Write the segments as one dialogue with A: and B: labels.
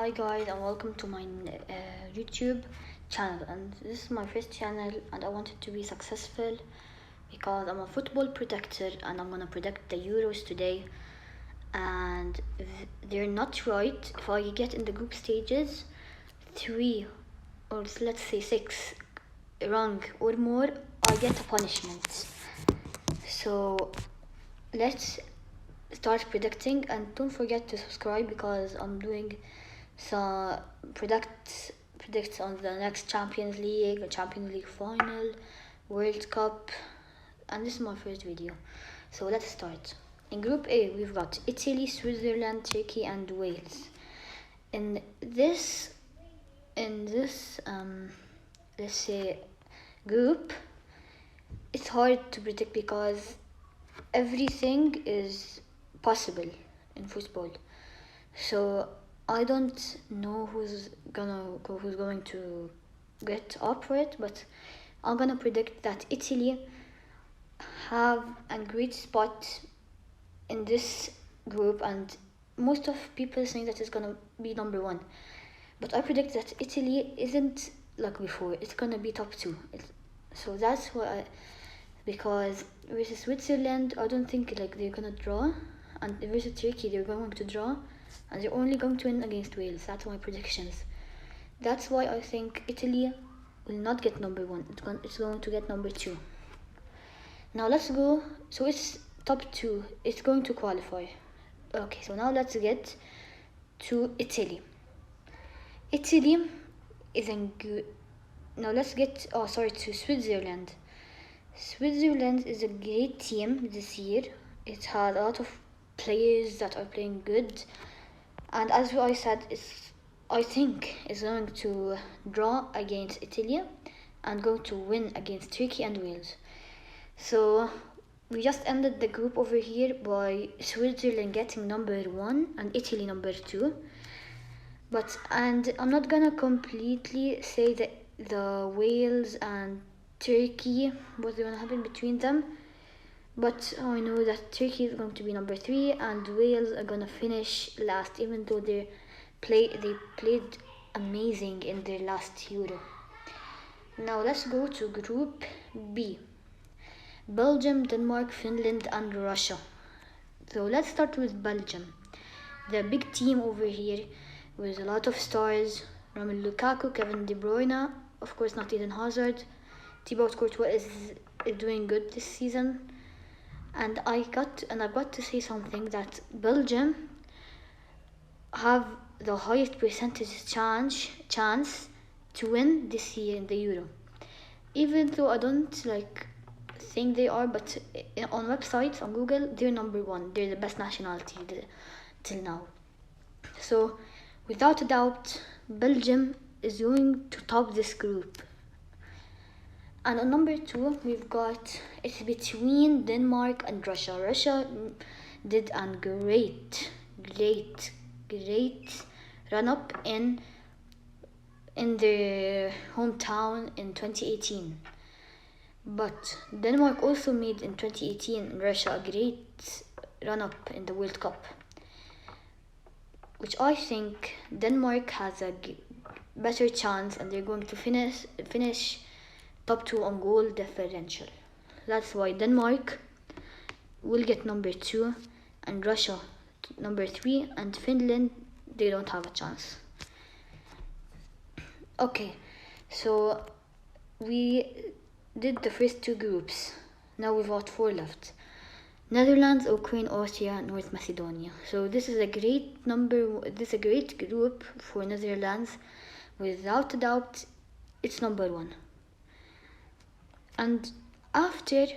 A: Hi guys, and welcome to my YouTube channel. And this is my first channel, and I want it to be successful because I'm a football predictor, and I'm gonna predict the Euros today. And if they're not right, if I get in the group stages 3 or let's say 6 wrong or more, I get a punishment. So let's start predicting, and don't forget to subscribe because I'm doing some predicts on the next Champions League final, World Cup, and this is my first video. So let's start. In Group A, we've got Italy, Switzerland, Turkey, and Wales. In this let's say group, it's hard to predict because everything is possible in football. So I don't know who's going to get up for it, but I'm gonna predict that Italy have a great spot in this group, and most of people think that it's gonna be number 1. But I predict that Italy isn't like before; it's gonna be top 2. So that's because versus Switzerland, I don't think they're gonna draw, and versus Turkey, they're going to draw, and they're only going to win against Wales. That's my predictions. That's why I think Italy will not get number 1. It's going to get number 2. Now let's go. So it's top 2. It's going to qualify. Okay, so now let's get to Italy. Italy is in good. Now let's get. Oh, sorry, to Switzerland. Switzerland is a great team this year. It had a lot of players that are playing good, and as I said, I think it's going to draw against Italy and going to win against Turkey and Wales. So we just ended the group over here by Switzerland getting number 1 and Italy number 2. And I'm not gonna completely say that the Wales and Turkey, what's going to happen between them, but I know that Turkey is going to be number 3 and Wales are gonna finish last, even though they played amazing in their last Euro. Now let's go to Group B. Belgium, Denmark, Finland, and Russia. So let's start with Belgium. The big team over here with a lot of stars: Romelu Lukaku, Kevin De Bruyne, of course not Eden Hazard. Thibaut Courtois is doing good this season. And I've got to say something, that Belgium have the highest percentage chance to win this year in the Euro. Even though I don't think they are, but on websites, on Google, they're number 1. They're the best nationality till now. So without a doubt, Belgium is going to top this group. And on number 2, we've got, it's between Denmark and Russia. Russia did a great run up in their hometown in 2018. But Denmark also made in 2018 in Russia a great run up in the World Cup, which I think Denmark has a better chance, and they're going to finish top 2 on goal differential. That's why Denmark will get number 2 and Russia number 3, and Finland, they don't have a chance. Okay, so we did the first 2 groups. Now we've got 4 left: Netherlands, Ukraine, Austria, North Macedonia. So this is a great group for Netherlands. Without a doubt, it's number 1. And after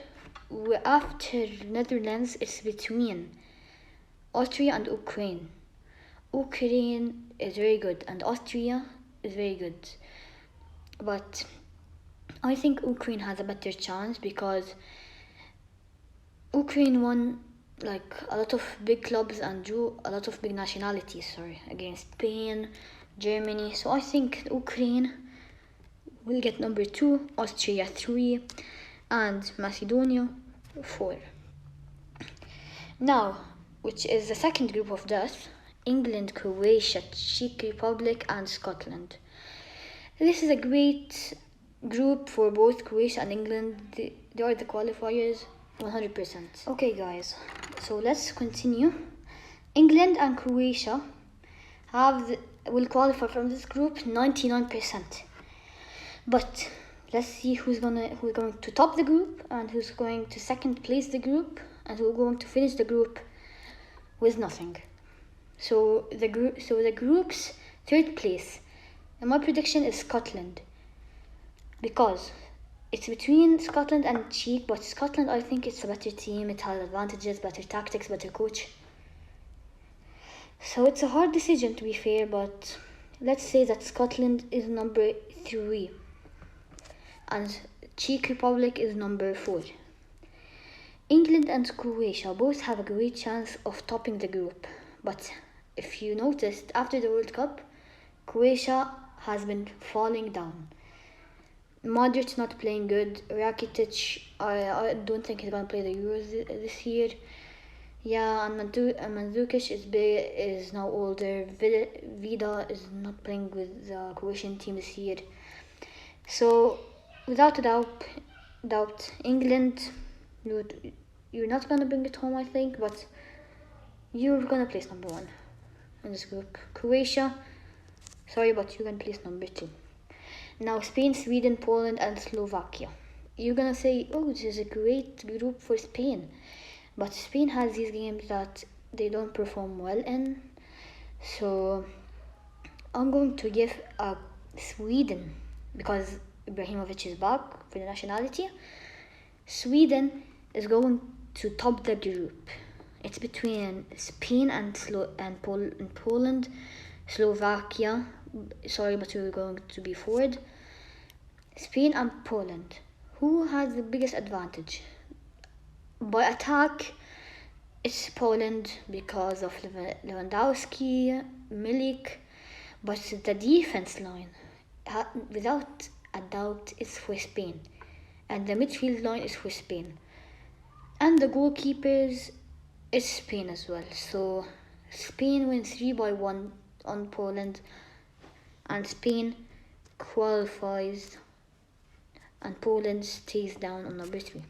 A: Netherlands, it's between Austria and Ukraine. Ukraine is very good and Austria is very good, but I think Ukraine has a better chance because Ukraine won a lot of big clubs and drew a lot of big nationalities, against Spain, Germany. So I think Ukraine will get number 2, Austria 3, and Macedonia 4. Now, which is the second group of death, England, Croatia, Czech Republic, and Scotland. This is a great group for both Croatia and England. They are the qualifiers 100%. Okay guys, so let's continue. England and Croatia will qualify from this group 99%. But let's see who's going to top the group and who's going to second place the group and who's going to finish the group with nothing. So the group's third place, and my prediction is Scotland, because it's between Scotland and Czech, but Scotland, I think it's a better team. It has advantages, better tactics, better coach. So it's a hard decision, to be fair, but let's say that Scotland is number 3 and Czech Republic is number 4. England and Croatia both have a great chance of topping the group, but if you noticed, after the World Cup, Croatia has been falling down. Modric not playing good. Rakitic, I don't think he's gonna play the Euros this year. Yeah, and Mandzukic is now older. Vida is not playing with the Croatian team this year. So, without a doubt, England, you're not gonna bring it home, I think, but you're gonna place number 1 in this group. Croatia, sorry, but you're gonna place number 2. Now Spain, Sweden, Poland, and Slovakia. You're gonna say, oh, this is a great group for Spain. But Spain has these games that they don't perform well in. So I'm going to give Sweden, because Ibrahimovic is back for the nationality. Sweden is going to top the group. It's between Spain and Poland, Slovakia. Sorry, but we're going to be forward. Spain and Poland. Who has the biggest advantage? By attack, it's Poland because of Lewandowski, Milik, but the defense line, without a doubt, is for Spain, and the midfield line is for Spain, and the goalkeepers is Spain as well. So Spain wins 3-1 on Poland, and Spain qualifies, and Poland stays down on number 3.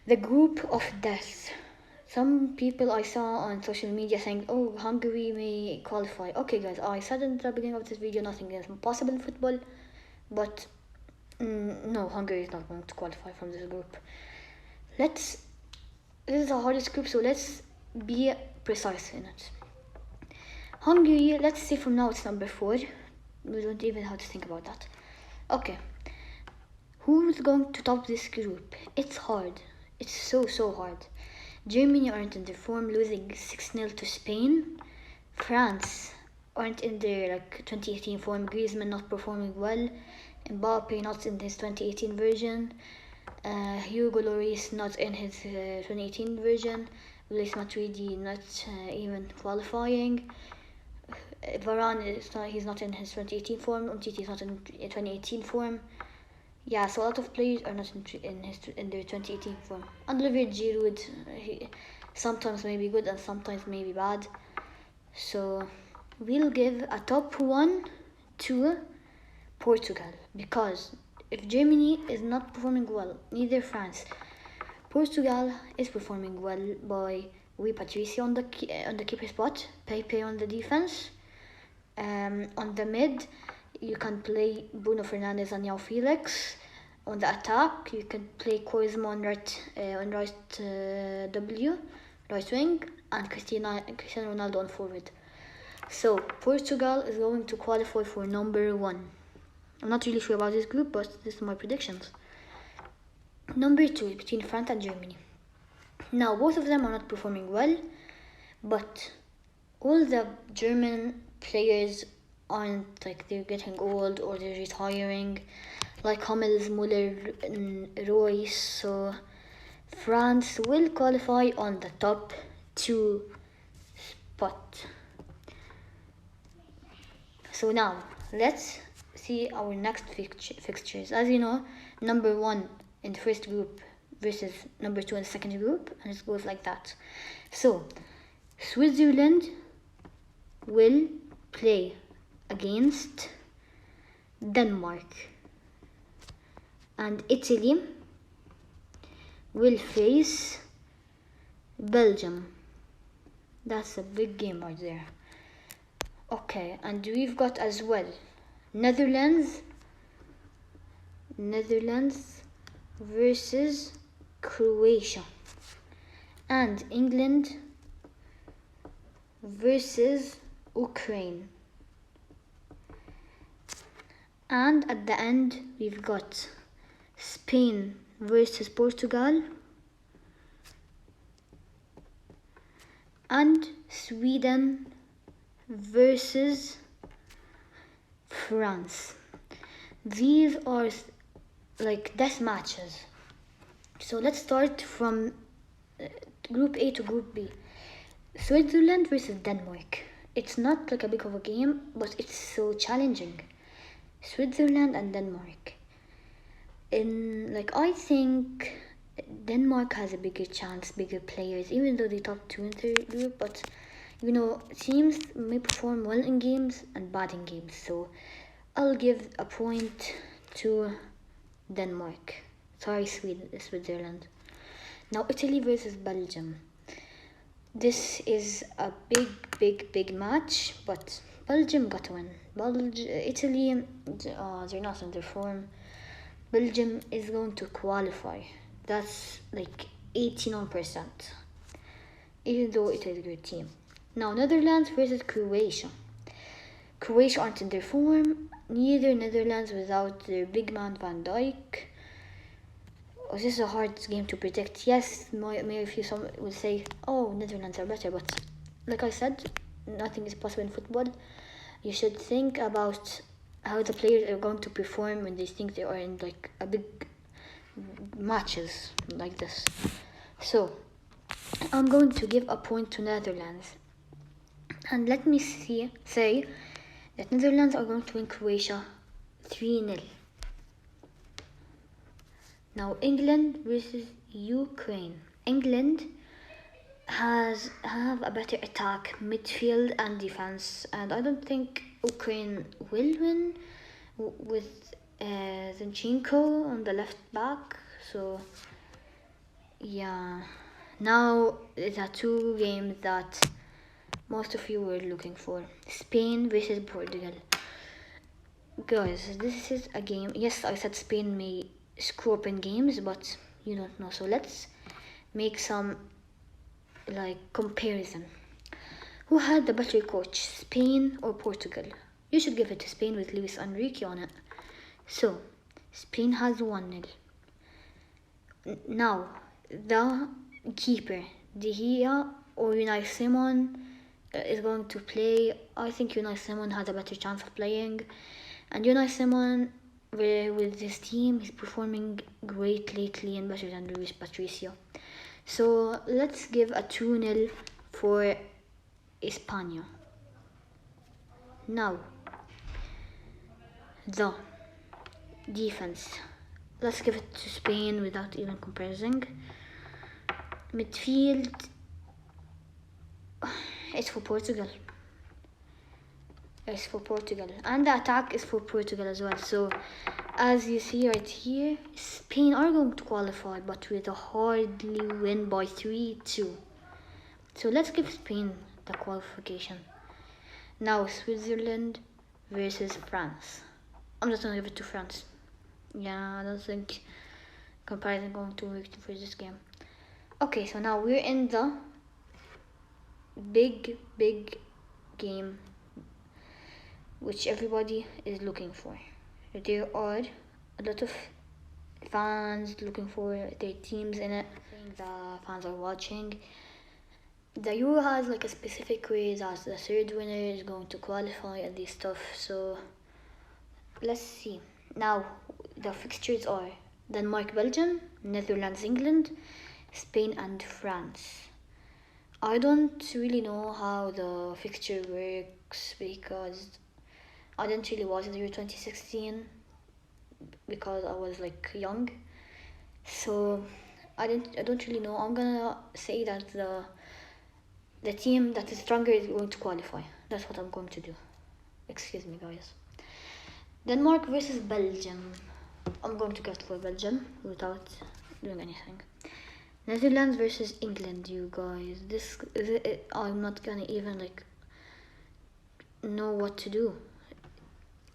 A: The group of death. Some people I saw on social media saying, oh, Hungary may qualify. Okay guys, I said in the beginning of this video, nothing is impossible in football, but no, Hungary is not going to qualify from this group. This is the hardest group, so let's be precise in it. Hungary, let's say from now it's number 4. We don't even have to think about that. Okay, who's going to top this group? It's hard. It's so hard. Germany aren't in their form, losing 6-0 to Spain. France aren't in their 2018 form. Griezmann not performing well. Mbappe not in his 2018 version. Hugo Lloris not in his 2018 version. Luis Matuidi not even qualifying. Varane he's not in his 2018 form. Umtiti is not in 2018 form. Yeah, so a lot of players are not in their 2018 form. And Olivier Giroud, he sometimes may be good and sometimes may be bad. So we'll give a top 1 to Portugal, because if Germany is not performing well, neither France. Portugal is performing well by Rui Patricio on the keeper spot, Pepe on the defense. On the mid, you can play Bruno Fernandes and João Felix. On the attack, you can play Quaresma on right wing, and Cristiano Ronaldo on forward. So Portugal is going to qualify for number 1. I'm not really sure about this group, but this is my predictions. Number 2 is between France and Germany. Now both of them are not performing well, but all the German players aren't they're getting old or they're retiring, like Hummels, Muller, and Royce. So France will qualify on the top 2 spot. So now let's see our next fixtures. As you know, number 1 in the first group versus number 2 in the second group, and it goes like that. So Switzerland will play against Denmark, and Italy will face Belgium. That's a big game right there. Okay, and we've got as well Netherlands versus Croatia, and England versus Ukraine. And at the end, we've got Spain versus Portugal and Sweden versus France. These are like death matches. So let's start from Group A to Group B. Switzerland versus Denmark. It's not like a big of a game, but it's so challenging. Switzerland and Denmark. I think Denmark has a bigger chance, bigger players, even though they top 2 in their group, but teams may perform well in games and bad in games, so I'll give a point to Denmark. Sorry, Switzerland. Now, Italy versus Belgium. This is a big match, but Belgium got to win. Italy, they're not in their form. Belgium is going to qualify. That's like 89%, even though it is a good team. Now, Netherlands versus Croatia. Croatia aren't in their form, neither Netherlands without their big man Van Dijk. This is a hard game to predict. Yes, maybe some will say, oh, Netherlands are better, but like I said, nothing is possible in football. You should think about how the players are going to perform when they think they are in like a big matches like this. So, I'm going to give a point to Netherlands. And let me say that Netherlands are going to win Croatia 3-0. Now, England versus Ukraine. England have a better attack, midfield and defense, and I don't think Ukraine will win with Zinchenko on the left back. So yeah, now it's a 2 games that most of you were looking for. Spain versus Portugal. Guys, this is a game. Yes, I said Spain may screw up in games, but you don't know. So let's make some comparison. Who had the better coach, Spain or Portugal? You should give it to Spain with Luis Enrique on it. So, Spain has 1-0. Now, the keeper, De Gea or Unai Simon is going to play. I think Unai Simon has a better chance of playing. And Unai Simon, with his team, he's performing great lately and better than Luis Patricio. So let's give a 2-0 for España. Now, the defense. Let's give it to Spain without even comparing. Midfield, it's for Portugal. It's for Portugal. And the attack is for Portugal as well. So, as you see right here, Spain are going to qualify, but with a hardly win by 3-2. So let's give Spain the qualification. Now, Switzerland versus France. I'm just gonna give it to France. Yeah, I don't think comparison going to work for this game. Okay, so now we're in the big game which everybody is looking for. There are a lot of fans looking for their teams in it. I think the fans are watching. The Euro has like a specific way that the third winner is going to qualify and this stuff. So let's see. Now the fixtures are Denmark, Belgium, Netherlands, England, Spain and France. I don't really know how the fixture works because I didn't really watch the Euro 2016 because I was like young. So I don't really know. I'm gonna say that the team that is stronger is going to qualify. That's what I'm going to do. Excuse me, guys. Denmark versus Belgium. I'm going to get for Belgium without doing anything. Netherlands versus England, you guys. This is it. I'm not gonna even like know what to do.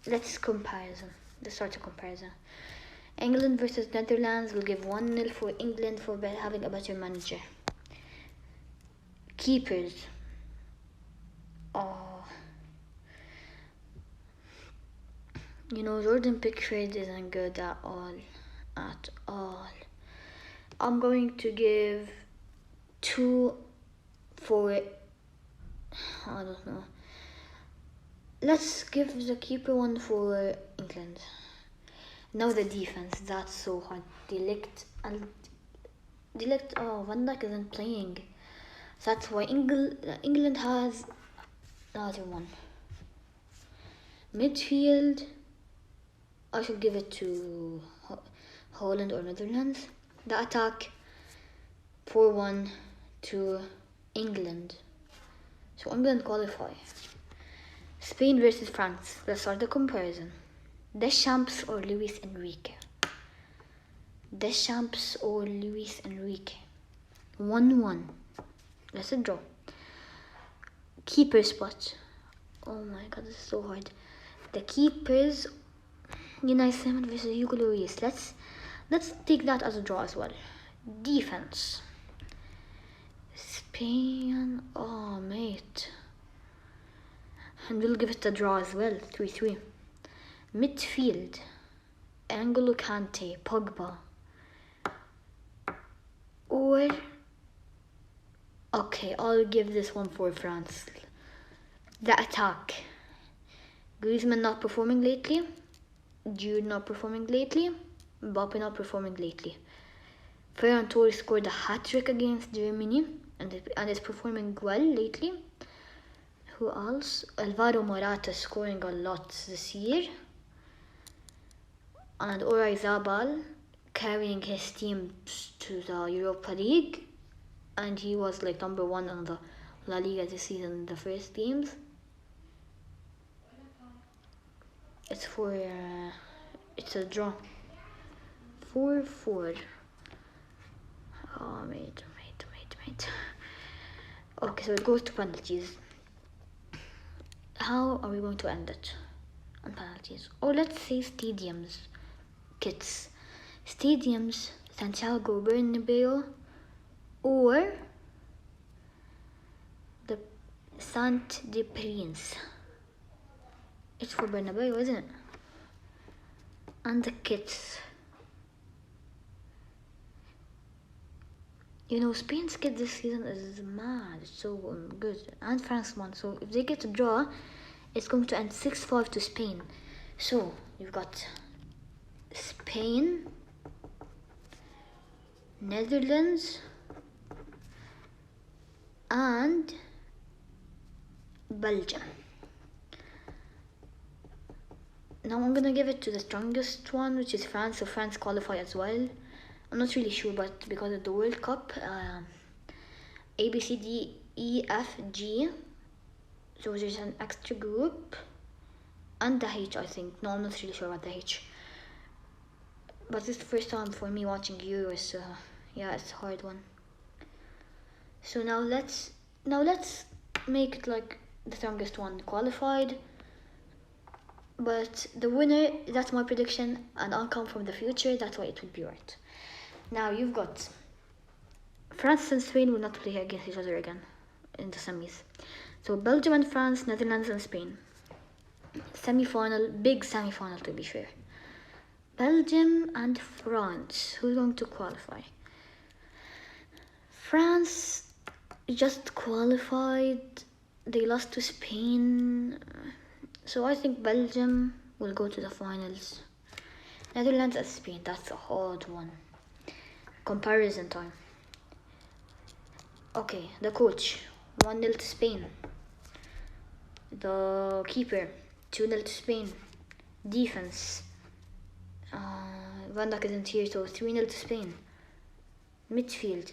A: Let's start a comparison. England versus Netherlands will give 1-0 for England for having a better manager. Keepers. Jordan Pickford isn't good at all. At all. I'm going to give 2 for it. I don't know. Let's give the keeper 1 for England. Now the defense. That's so hard. Van Dijk isn't playing. That's why England has another one. Midfield. I should give it to Holland or Netherlands. The attack 4-1 to England. So England qualify. Spain versus France. Let's start the comparison. Deschamps or Luis Enrique? Deschamps or Luis Enrique? 1-1. That's a draw. Keeper spot. Oh my god, this is so hard. The keepers. Unai Simon versus Hugo Lloris. Let's take that as a draw as well. Defense. Spain. Oh mate. And we'll give it a draw as well. 3-3. Midfield. N'Golo Kante, Pogba. Or okay, I'll give this one for France. The attack. Griezmann not performing lately. Jude not performing lately. Mbappe not performing lately. Ferran Torres scored a hat-trick against Germany and is performing well lately. Who else? Alvaro Morata scoring a lot this year. And Oyarzabal carrying his team to the Europa League. And he was like number 1 on the La Liga this season in the first games. It's a draw. 4-4. Oh, mate. Okay, so it goes to penalties. How are we going to end it on penalties? Or let's say stadiums. Kits. Stadiums, Santiago Bernabeu or the Sant de Prince. It's for Bernabeu, isn't it? And the kits. Spain's kit this season is mad. It's so good. And France won. So if they get a draw, it's going to end 6-5 to Spain. So you've got Spain, Netherlands, and Belgium. Now I'm gonna give it to the strongest one, which is France. So France qualify as well. I'm not really sure, but because of the World Cup, A, B, C, D, E, F, G. So there's an extra group. And the H, I think. No, I'm not really sure about the H. But this is the first time for me watching Euros, so yeah, it's a hard one. So now let's make it like the strongest one qualified. But the winner, that's my prediction, and I'll come from the future, that's why it will be right. Now you've got France and Spain will not play against each other again in the semis. So Belgium and France, Netherlands and Spain. Semi-final, big semi-final to be fair. Belgium and France, who's going to qualify? France just qualified, they lost to Spain. So I think Belgium will go to the finals. Netherlands and Spain, that's a hard one. Comparison time. Okay, the coach, 1-0 to Spain. The keeper, 2-0 to Spain. Defense, Van Dijk isn't here, so 3-0 to Spain. Midfield,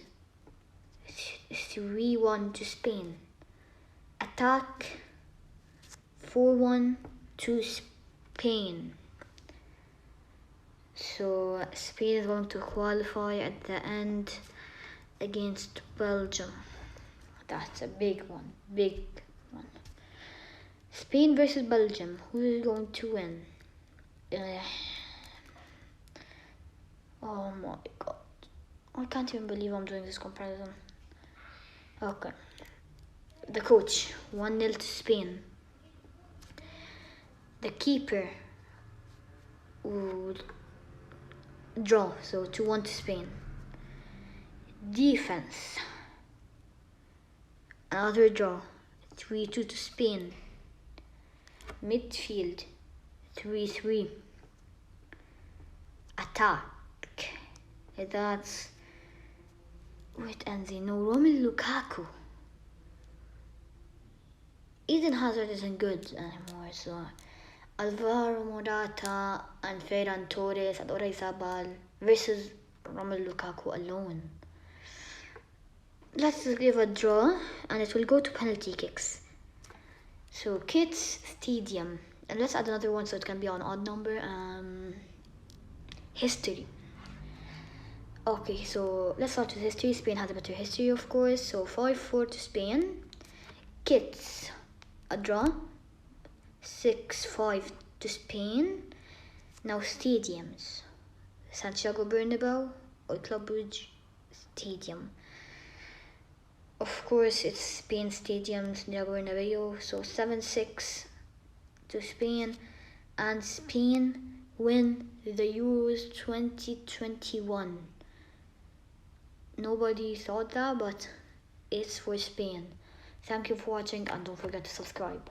A: 3-1 to Spain. Attack, 4-1 to Spain. So Spain is going to qualify at the end against Belgium. That's a big one. Spain versus Belgium. Who is going to win? Oh my god. I can't even believe I'm doing this comparison. Okay. The coach, 1-0 to Spain. The keeper would draw, so 2-1 to Spain. Defense, another draw, 3-2 to Spain. Midfield, 3-3. Attack, that's with Enzino, Romelu Lukaku. Eden Hazard isn't good anymore, so Alvaro Morata and Ferran Torres and Oyarzabal versus Romelu Lukaku alone. Let's give a draw, and it will go to penalty kicks. So Kids Stadium, and let's add another one so it can be an odd number. History. Okay, so let's start with history. Spain has a better history, of course. So 5-4 to Spain. Kits, a draw. 6-5 to Spain. Now stadiums. Santiago Bernabeu or Club Brugge Stadium. Of course, it's Spain Stadium, Santiago Bernabeu. So 7-6 to Spain. And Spain win the Euros 2021. Nobody thought that, but it's for Spain. Thank you for watching, and don't forget to subscribe.